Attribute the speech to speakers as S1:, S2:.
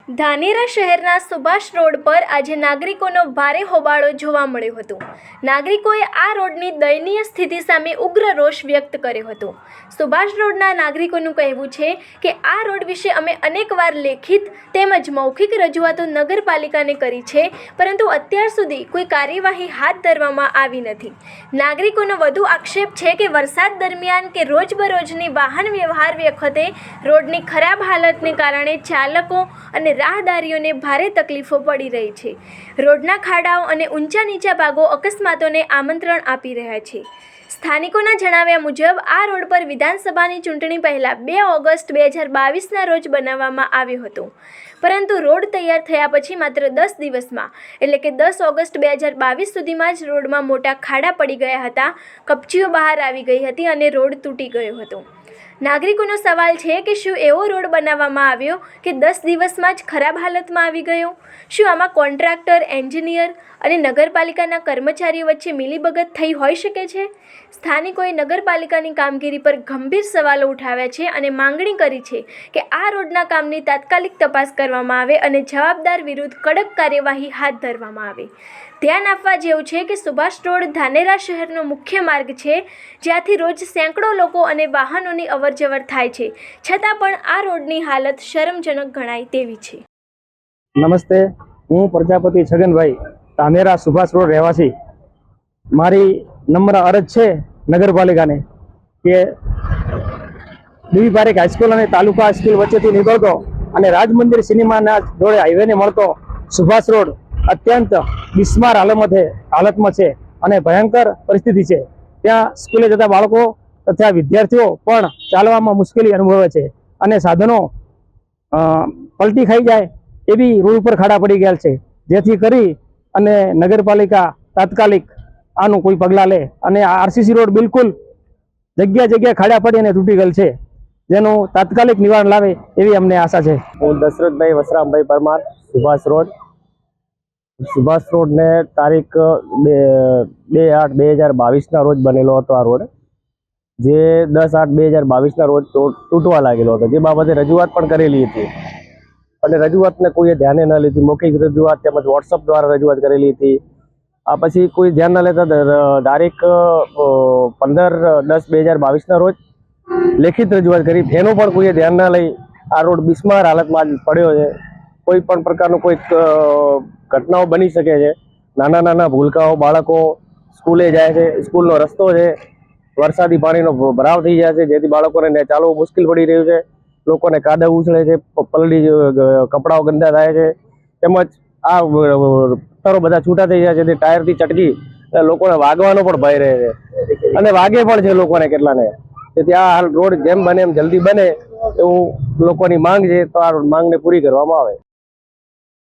S1: ધાનેરા શહેરના સુભાષ રોડ પર આજે નાગરિકોનો ભારે હોબાળો જોવા મળ્યો હતો। નાગરિકોએ આ રોડની દયનીય સ્થિતિ સામે ઉગ્ર રોષ વ્યક્ત કર્યો હતો। સુભાષ રોડના નાગરિકોનું કહેવું છે કે આ રોડ વિશે અમે અનેકવાર લેખિત તેમજ મૌખિક રજૂઆતો નગરપાલિકાને કરી છે, પરંતુ અત્યાર સુધી કોઈ કાર્યવાહી હાથ ધરવામાં આવી નથી। નાગરિકોનો વધુ આક્ષેપ છે કે વરસાદ દરમિયાન કે રોજબરોજની વાહન વ્યવહાર વખતે રોડની ખરાબ હાલતને કારણે ચાલકો અને રાહદારીઓને ભારે તકલીફો પડી રહી છે। રોડના ખાડાઓ અને ઊંચા નીચા ભાગો અકસ્માતોને આમંત્રણ આપી રહ્યા છે। સ્થાનિકોના જણાવ્યા મુજબ આ રોડ પર વિધાનસભાની ચૂંટણી પહેલાં 2 ઓગસ્ટ 2022ના રોજ બનાવવામાં આવ્યો હતો, પરંતુ રોડ તૈયાર થયા પછી માત્ર 10 દિવસમાં એટલે કે 10 ઓગસ્ટ 2022 સુધીમાં જ રોડમાં મોટા ખાડા પડી ગયા હતા, કપચીઓ બહાર આવી ગઈ હતી અને રોડ તૂટી ગયો હતો। નાગરિકોનો સવાલ છે કે શું એવો રોડ બનાવવામાં આવ્યો કે 10 દિવસમાં જ ખરાબ હાલતમાં આવી ગયો? શું આમાં કોન્ટ્રાક્ટર, એન્જિનિયર અને નગરપાલિકાના કર્મચારીઓ વચ્ચે મિલીભગત થઈ હોઈ શકે છે? સ્થાનિકોએ નગરપાલિકાની કામગીરી પર ગંભીર સવાલો ઉઠાવ્યા છે અને માંગણી કરી છે કે આ રોડના કામની તાત્કાલિક તપાસ કરવામાં આવે અને જવાબદાર વિરુદ્ધ કડક કાર્યવાહી હાથ ધરવામાં આવે। ધ્યાન આપવા જેવું છે કે સુભાષ રોડ ધાનેરા શહેરનો મુખ્ય માર્ગ છે, જ્યાંથી રોજ સેંકડો લોકો અને વાહનોની અવરજવર થાય છે, છતાં પણ આ રોડની હાલત શરમજનક ગણાય તેવી છે।
S2: નમસ્તે, હું પ્રજાપતિ છગનભાઈ, ધાનેરા સુભાષ રોડ રહેવાસી। મારી નમ્ર અરજ છે નગરપાલિકાને કે દેવી પારેખ હાઈસ્કૂલ અને તાલુકા હાઈસ્કૂલ વચ્ચેથી નીકળતો અને રાજ મંદિર સિનેમાના જોડે હાઈવેને મળતો સુભાષ રોડ અત્યંત બિસ્માર હાલતમાં છે અને ભયંકર પરિસ્થિતિ છે। ત્યાં સ્કૂલે જતા બાળકો તથા વિદ્યાર્થીઓ પણ ચાલવામાં મુશ્કેલી અનુભવે છે અને સાધનો પલટી ખાઈ જાય એવી રોડ ઉપર ખાડા પડી ગયા છે, જેથી કરી અને નગરપાલિકા તાત્કાલિક આનું કોઈ પગલાં લે અને આરસીસી રોડ બિલકુલ જગ્યા ખાડા પડી અને તૂટી ગયેલ છે, જેનું તાત્કાલિક નિવારણ લાવે એવી અમને આશા છે।
S3: હું દશરથભાઈ વસરામભાઈ પરમાર, સુભાષ રોડને તારીખ 2/8/2022ના રોજ બનેલો હતો। આ રોડ જે 10/8/2022ના રોજ તૂટવા લાગેલો હતો, જે બાબતે રજૂઆત પણ કરેલી હતી અને રજૂઆતને કોઈએ ધ્યાને ન લીધી। મૌખિક રજૂઆત તેમજ વોટ્સઅપ દ્વારા રજૂઆત કરેલી હતી। આ પછી કોઈ ધ્યાન ન લેતા તારીખ 15/10/2022ના રોજ લેખિત રજૂઆત કરી, એનું પણ કોઈએ ધ્યાન ન લઈ આ રોડ બિસ્માર હાલતમાં પડ્યો છે। કોઈ પણ પ્રકારનું કોઈ ઘટનાઓ બની શકે છે। નાના ભૂલકાઓ, બાળકો સ્કૂલે જાય છે, સ્કૂલનો રસ્તો છે, વરસાદી પાણીનો ભરાવ થઈ જાય છે, જેથી બાળકોને ચાલવું મુશ્કેલ પડી રહ્યું છે। લોકોને કાદવ ઉછળે છે, પલળી કપડાઓ ગંદા થાય છે, તેમજ આ પથ્થરો બધા છૂટા થઈ જાય છે, તે ટાયરથી ચટકી લોકોને વાગવાનો પણ ભય રહે છે અને વાગે પણ છે લોકોને કેટલાને। તેથી આ રોડ જેમ બને એમ જલ્દી બને એવું લોકોની માંગ છે, તો આ માંગને પૂરી કરવામાં આવે।